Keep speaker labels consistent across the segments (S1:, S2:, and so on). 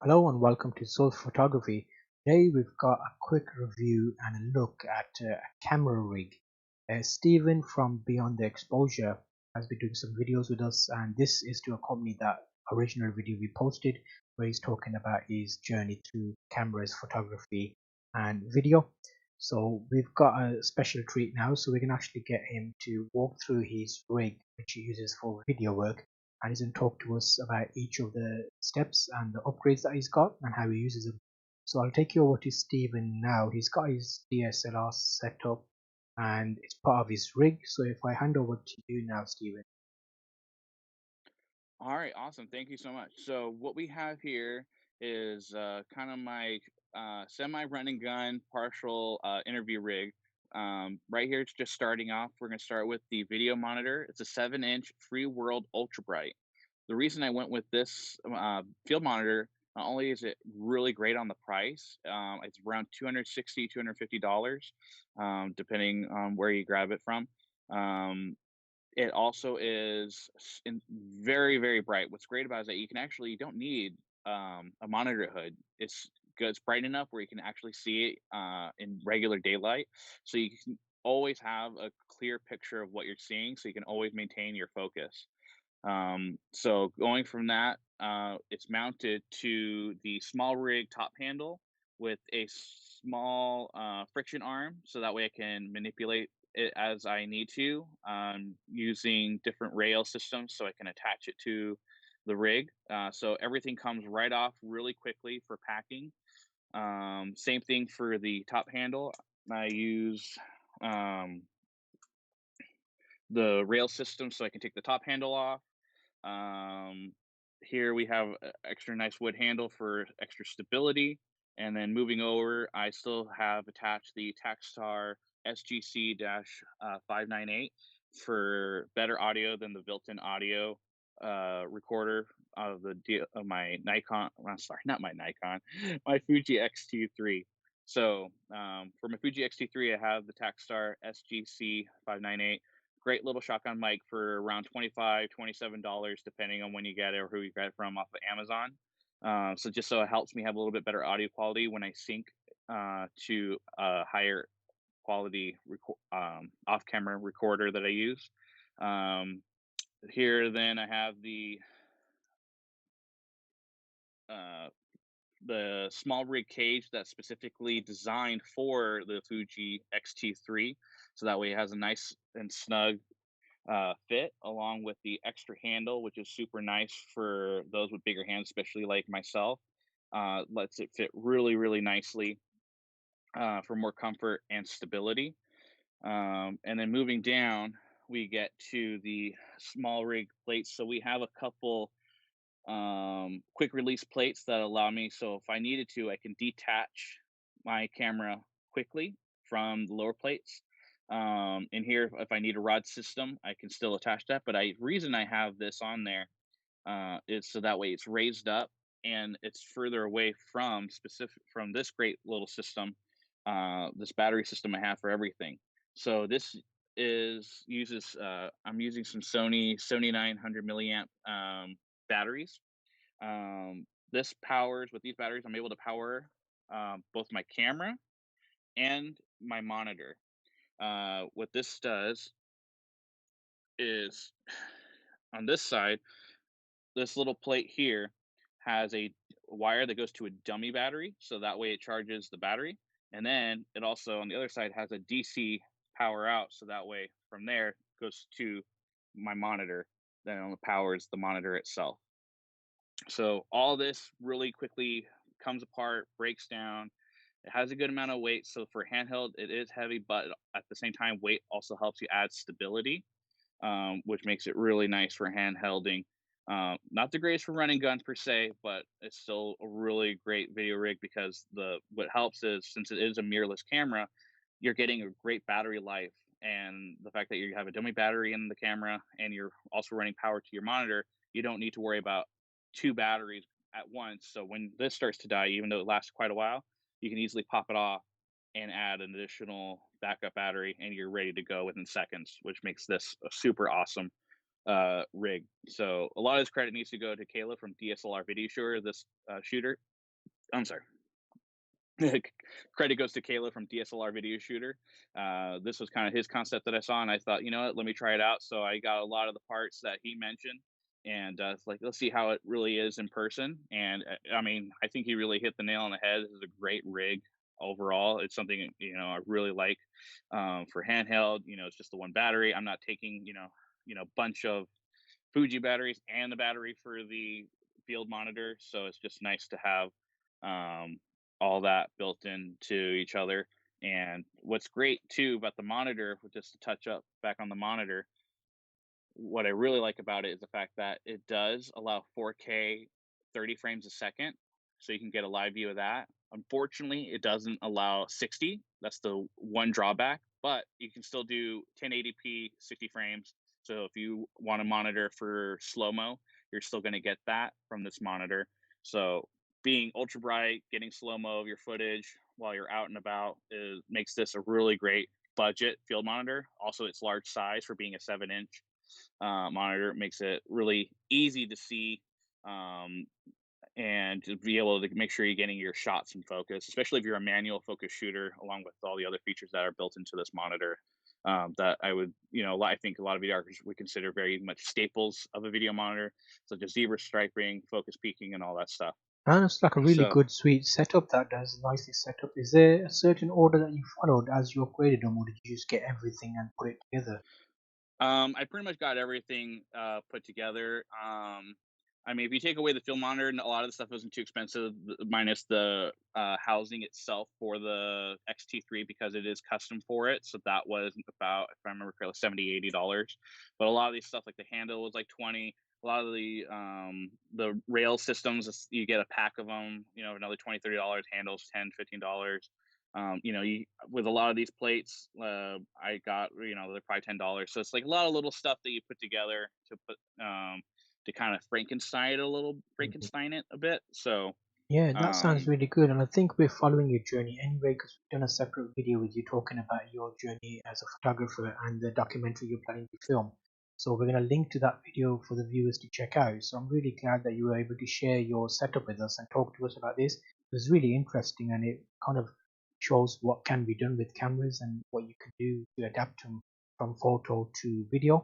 S1: Hello and welcome to Zulf Photography. Today we've got a quick review and a look at a camera rig. Stephen from Beyond the Exposure has been doing some videos with us, and this is to accompany that original video we posted where he's talking about his journey through cameras, photography and video. So we've got a special treat now, so we can actually get him to walk through his rig which he uses for video work, and he's going to talk to us about each of the steps and the upgrades that he's got and how he uses them. So I'll take you over to Stephen now. He's got his DSLR set up and it's part of his rig. So if I hand over to you now, Stephen.
S2: All right, awesome. Thank you so much. So what we have here is kind of my semi run and gun partial interview rig. Right here, it's just starting off. We're going to start with the video monitor. It's a 7-inch Free World Ultra Bright. The reason I went with this field monitor, not only is it really great on the price, it's around $250 depending on where you grab it from. Um, it also is very, very bright. What's great about it is that you don't need a monitor hood. It's good. It's bright enough where you can actually see it in regular daylight. So you can always have a clear picture of what you're seeing. So you can always maintain your focus. So going from that, it's mounted to the small rig top handle with a small friction arm, so that way I can manipulate it as I need to, using different rail systems, so I can attach it to the rig. So everything comes right off really quickly for packing. Same thing for the top handle. I use um, the rail system so I can take the top handle off. um, Here we have a extra nice wood handle for extra stability. And then moving over, I still have attached the Takstar SGC-598 for better audio than the built-in audio recorder of my Nikon. Well, sorry, not my Nikon, my Fuji X-T3. So for my Fuji X-T3, I have the Takstar SGC-598. Great little shotgun mic for around 25, $27, depending on when you get it or who you get it from off of Amazon. So just so it helps me have a little bit better audio quality when I sync to a higher quality off-camera recorder that I use. Um, Here, then I have uh, the small rig cage that's specifically designed for the Fuji X-T3, so that way it has a nice and snug fit, along with the extra handle, which is super nice for those with bigger hands, especially like myself. Lets it fit really, really nicely for more comfort and stability. And then moving down, we get to the small rig plates. So we have a couple quick release plates that allow me. So if I needed to, I can detach my camera quickly from the lower plates. In here, if I need a rod system, I can still attach that. But I reason I have this on there is so that way it's raised up and it's further away from this great little system, this battery system I have for everything. So this is uses I'm using some Sony 7900 milliamp batteries. This powers with these batteries. I'm able to power both my camera and my monitor. What this does is on this side, this little plate here has a wire that goes to a dummy battery, so that way it charges the battery. And then it also on the other side has a DC power out, so that way from there goes to my monitor, then it powers the monitor itself. So all this really quickly comes apart, breaks down. It has a good amount of weight, so for handheld, it is heavy, but at the same time, weight also helps you add stability, which makes it really nice for handhelding. Not the greatest for running gun per se, but it's still a really great video rig because the what helps is since it is a mirrorless camera, you're getting a great battery life, and the fact that you have a dummy battery in the camera and you're also running power to your monitor, you don't need to worry about two batteries at once. So when this starts to die, even though it lasts quite a while, you can easily pop it off and add an additional backup battery, and you're ready to go within seconds, which makes this super awesome. rig. So a lot of this credit needs to go to Caleb from DSLR Video Shooter. This shooter, I'm sorry, credit goes to Kayla from DSLR Video Shooter. This was kind of his concept that I saw, and I thought, you know what, let me try it out. So I got a lot of the parts that he mentioned, and it's like, let's see how it really is in person. And I mean, I think he really hit the nail on the head. This is a great rig overall. It's something I really like for handheld. It's just the one battery. I'm not taking bunch of Fuji batteries and the battery for the field monitor. So it's just nice to have um, all that built into each other. And what's great too about the monitor, just to touch up back on the monitor, what I really like about it is the fact that it does allow 4K 30 frames a second, so you can get a live view of that. Unfortunately, it doesn't allow 60. That's the one drawback, but you can still do 1080p 60 frames. So if you want to monitor for slow mo, you're still going to get that from this monitor. So being ultra bright, getting slow mo of your footage while you're out and about makes this a really great budget field monitor. Also, it's large size for being a 7-inch monitor. Makes it really easy to see um, and to be able to make sure you're getting your shots in focus, especially if you're a manual focus shooter, along with all the other features that are built into this monitor. That I would, I think a lot of videographers would consider very much staples of a video monitor, such as zebra striping, focus peaking, and all that stuff.
S1: And it's like a really
S2: So
S1: good sweet setup that does nicely set up. Is there a certain order that you followed as you upgraded them, or did you just get everything and put it together?
S2: I pretty much got everything put together. I mean, if you take away the film monitor, and a lot of the stuff wasn't too expensive, minus the housing itself for the XT3 because it is custom for it. So that was about, if I remember correctly, $70-$80. But a lot of these stuff, like the handle, was like 20. A lot of the rail systems, you get a pack of them. Another $20-$30. Handles $10-$15. With a lot of these plates, I got, they're probably $10. So it's like a lot of little stuff that you put together to kind of
S1: Mhm.
S2: Frankenstein it a bit. So
S1: Yeah, that sounds
S2: um,
S1: really good, and I think we're following your journey anyway because we've done a separate video with you talking about your journey as a photographer and the documentary you're planning to film. So we're going to link to that video for the viewers to check out. So I'm really glad that you were able to share your setup with us and talk to us about this. It was really interesting, and it kind of shows what can be done with cameras and what you can do to adapt them from photo to video.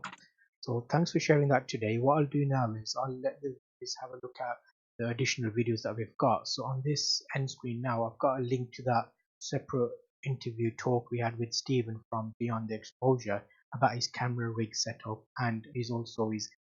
S1: So thanks for sharing that today. What I'll do now is I'll let the viewers have a look at the additional videos that we've got. So on this end screen now, I've got a link to that separate interview talk we had with Stephen from Beyond the Exposure about his camera rig setup and his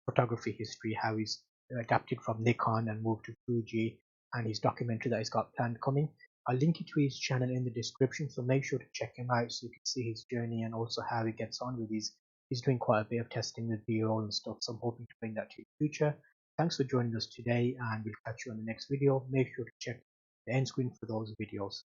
S1: photography history, how he's adapted from Nikon and moved to Fuji, and his documentary that he's got planned coming. I'll link it to his channel in the description, so make sure to check him out so you can see his journey and also how he gets on with his. He's doing quite a bit of testing with B-roll and stuff, so I'm hoping to bring that to you in the future. Thanks for joining us today, and we'll catch you on the next video. Make sure to check the end screen for those videos.